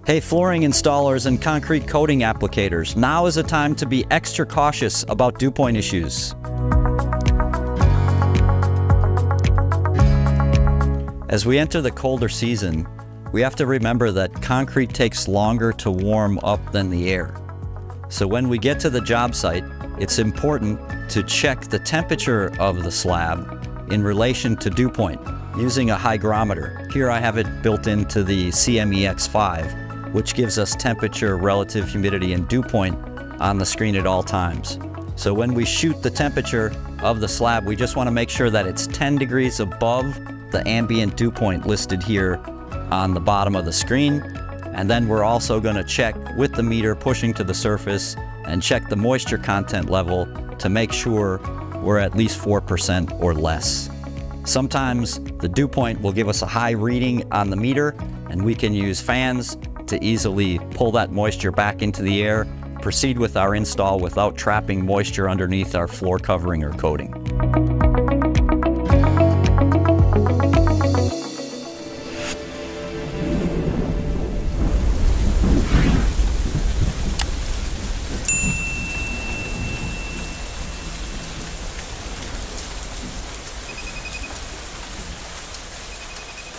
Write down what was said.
Hey, flooring installers and concrete coating applicators, now is a time to be extra cautious about dew point issues. As we enter the colder season, we have to remember that concrete takes longer to warm up than the air. So when we get to the job site, it's important to check the temperature of the slab in relation to dew point using a hygrometer. Here I have it built into the CMEX5, which gives us temperature, relative humidity, and dew point on the screen at all times. So when we shoot the temperature of the slab, we just want to make sure that it's 10 degrees above the ambient dew point listed here on the bottom of the screen. And then we're also going to check with the meter pushing to the surface and check the moisture content level to make sure we're at least 4% or less. Sometimes the dew point will give us a high reading on the meter, and we can use fans to easily pull that moisture back into the air, proceed with our install without trapping moisture underneath our floor covering or coating.